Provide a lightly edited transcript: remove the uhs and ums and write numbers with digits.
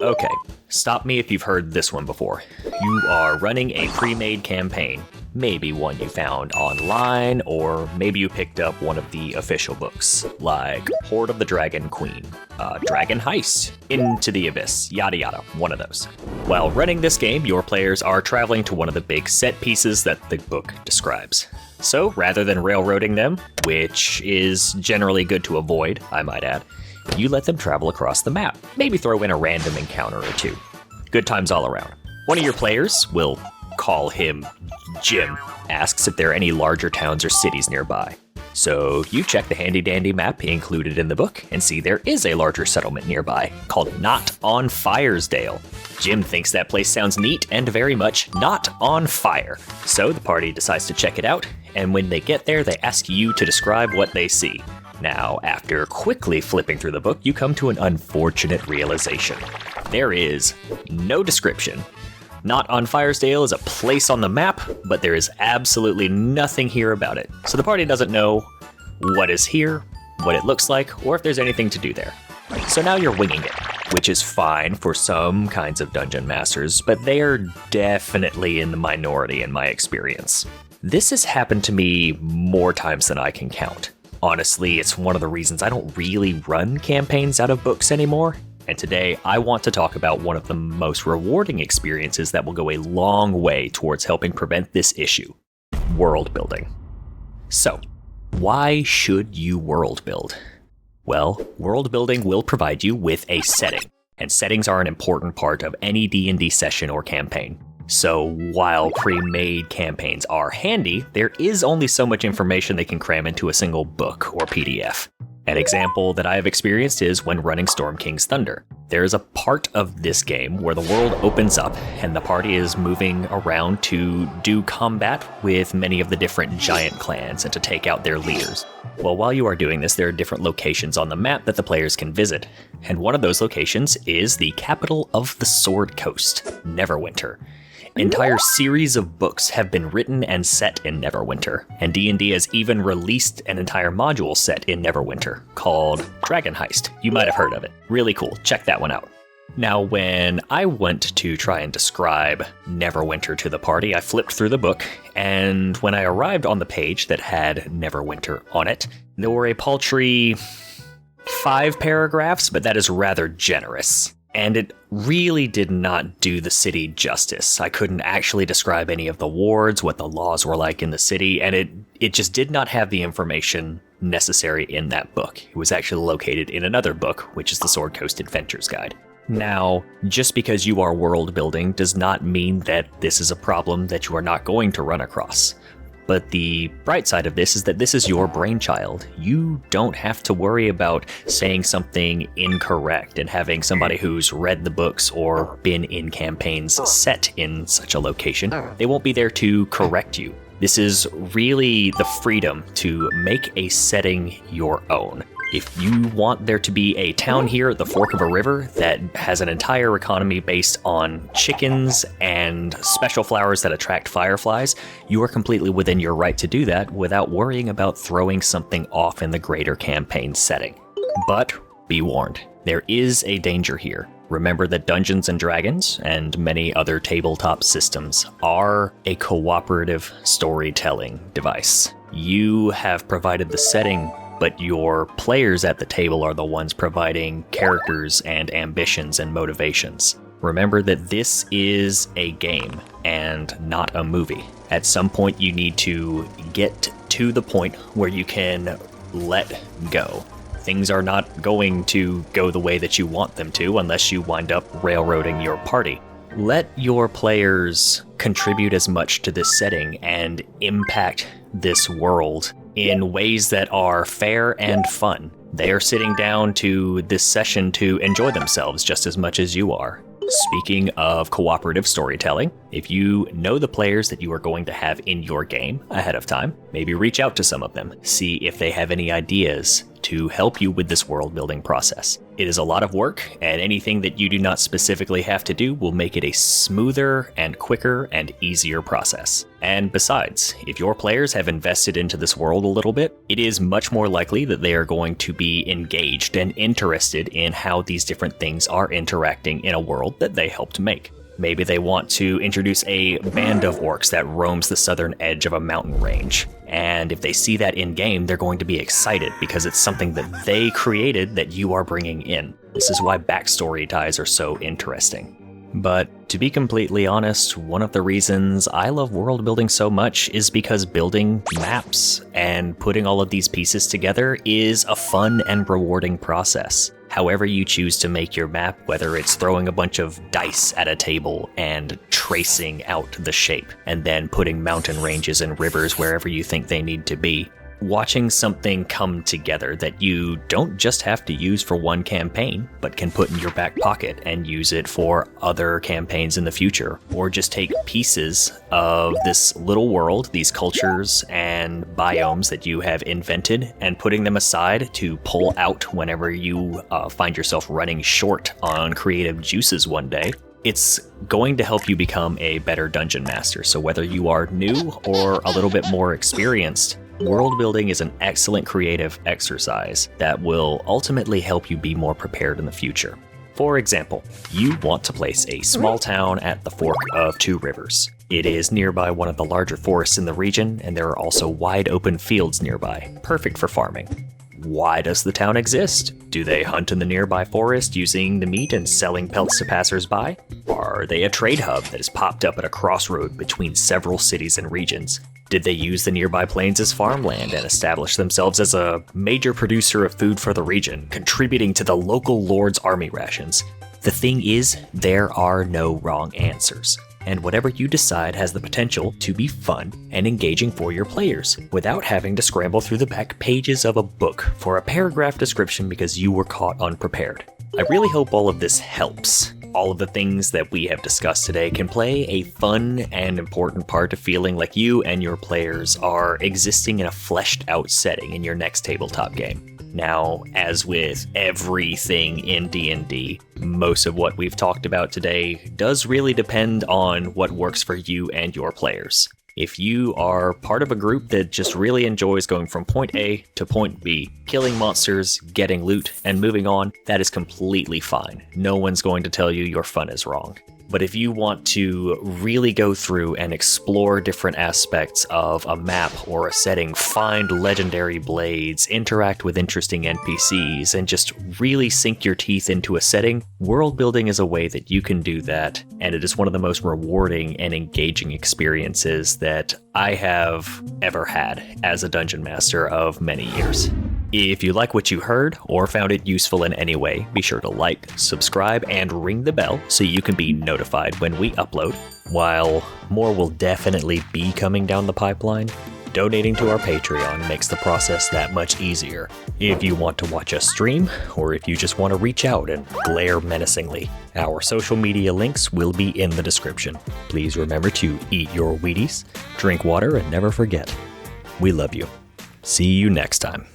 Okay, stop me if you've heard this one before. You are running a pre-made campaign. Maybe one you found online, or maybe you picked up one of the official books, like Hoard of the Dragon Queen, Dragon Heist, Into the Abyss, yada yada, one of those. While running this game, your players are traveling to one of the big set pieces that the book describes. So rather than railroading them, which is generally good to avoid, I might add, you let them travel across the map. Maybe throw in a random encounter or two. Good times all around. One of your players, we'll call him Jim, asks if there are any larger towns or cities nearby. So you check the handy-dandy map included in the book and see there is a larger settlement nearby called Not on Firesdale. Jim thinks that place sounds neat and very much not on fire. So the party decides to check it out, and when they get there, they ask you to describe what they see. Now, after quickly flipping through the book, you come to an unfortunate realization. There is no description. Not on Firesdale is a place on the map, but there is absolutely nothing here about it. So the party doesn't know what is here, what it looks like, or if there's anything to do there. So now you're winging it, which is fine for some kinds of dungeon masters, but they are definitely in the minority in my experience. This has happened to me more times than I can count. Honestly, it's one of the reasons I don't really run campaigns out of books anymore. And today, I want to talk about one of the most rewarding experiences that will go a long way towards helping prevent this issue: world building. So, why should you world build? Well, world building will provide you with a setting, and settings are an important part of any D&D session or campaign. So, while pre-made campaigns are handy, there is only so much information they can cram into a single book or PDF. An example that I have experienced is when running Storm King's Thunder. There is a part of this game where the world opens up and the party is moving around to do combat with many of the different giant clans and to take out their leaders. Well, while you are doing this, there are different locations on the map that the players can visit. And one of those locations is the capital of the Sword Coast, Neverwinter. Entire series of books have been written and set in Neverwinter, and D&D has even released an entire module set in Neverwinter called Dragon Heist. You might have heard of it. Really cool. Check that one out. Now, when I went to try and describe Neverwinter to the party, I flipped through the book, and when I arrived on the page that had Neverwinter on it, there were a paltry 5 paragraphs, but that is rather generous. And it really did not do the city justice. I couldn't actually describe any of the wards, what the laws were like in the city, and it just did not have the information necessary in that book. It was actually located in another book, which is the Sword Coast Adventures Guide. Now, just because you are world building does not mean that this is a problem that you are not going to run across. But the bright side of this is that this is your brainchild. You don't have to worry about saying something incorrect and having somebody who's read the books or been in campaigns set in such a location. They won't be there to correct you. This is really the freedom to make a setting your own. If you want there to be a town here at the fork of a river that has an entire economy based on chickens and special flowers that attract fireflies, you are completely within your right to do that without worrying about throwing something off in the greater campaign setting. But be warned, there is a danger here. Remember that Dungeons and Dragons and many other tabletop systems are a cooperative storytelling device. You have provided the setting, but your players at the table are the ones providing characters and ambitions and motivations. Remember that this is a game and not a movie. At some point you need to get to the point where you can let go. Things are not going to go the way that you want them to unless you wind up railroading your party. Let your players contribute as much to this setting and impact this world in ways that are fair and fun. They are sitting down to this session to enjoy themselves just as much as you are. Speaking of cooperative storytelling, if you know the players that you are going to have in your game ahead of time, maybe reach out to some of them, see if they have any ideas to help you with this world building process. It is a lot of work, and anything that you do not specifically have to do will make it a smoother and quicker and easier process. And besides, if your players have invested into this world a little bit, it is much more likely that they are going to be engaged and interested in how these different things are interacting in a world that they helped make. Maybe they want to introduce a band of orcs that roams the southern edge of a mountain range. And if they see that in-game, they're going to be excited because it's something that they created that you are bringing in. This is why backstory ties are so interesting. But to be completely honest, one of the reasons I love world building so much is because building maps and putting all of these pieces together is a fun and rewarding process. However you choose to make your map, whether it's throwing a bunch of dice at a table and tracing out the shape, and then putting mountain ranges and rivers wherever you think they need to be, watching something come together that you don't just have to use for one campaign, but can put in your back pocket and use it for other campaigns in the future, or just take pieces of this little world, these cultures and biomes that you have invented, and putting them aside to pull out whenever you find yourself running short on creative juices one day. It's going to help you become a better dungeon master. So whether you are new or a little bit more experienced, world building is an excellent creative exercise that will ultimately help you be more prepared in the future. For example, you want to place a small town at the fork of two rivers. It is nearby one of the larger forests in the region, and there are also wide open fields nearby, perfect for farming. Why does the town exist? Do they hunt in the nearby forest using the meat and selling pelts to passersby? Are they a trade hub that has popped up at a crossroad between several cities and regions? Did they use the nearby plains as farmland and establish themselves as a major producer of food for the region, contributing to the local lord's army rations? The thing is, there are no wrong answers, and whatever you decide has the potential to be fun and engaging for your players, without having to scramble through the back pages of a book for a paragraph description because you were caught unprepared. I really hope all of this helps. All of the things that we have discussed today can play a fun and important part of feeling like you and your players are existing in a fleshed out setting in your next tabletop game. Now, as with everything in D&D, most of what we've talked about today does really depend on what works for you and your players. If you are part of a group that just really enjoys going from point A to point B, killing monsters, getting loot, and moving on, that is completely fine. No one's going to tell you your fun is wrong. But if you want to really go through and explore different aspects of a map or a setting, find legendary blades, interact with interesting NPCs, and just really sink your teeth into a setting, world building is a way that you can do that, and it is one of the most rewarding and engaging experiences that I have ever had as a dungeon master of many years. If you like what you heard or found it useful in any way, be sure to like, subscribe, and ring the bell so you can be notified when we upload. While more will definitely be coming down the pipeline, donating to our Patreon makes the process that much easier. If you want to watch us stream, or if you just want to reach out and glare menacingly, our social media links will be in the description. Please remember to eat your Wheaties, drink water, and never forget, we love you. See you next time.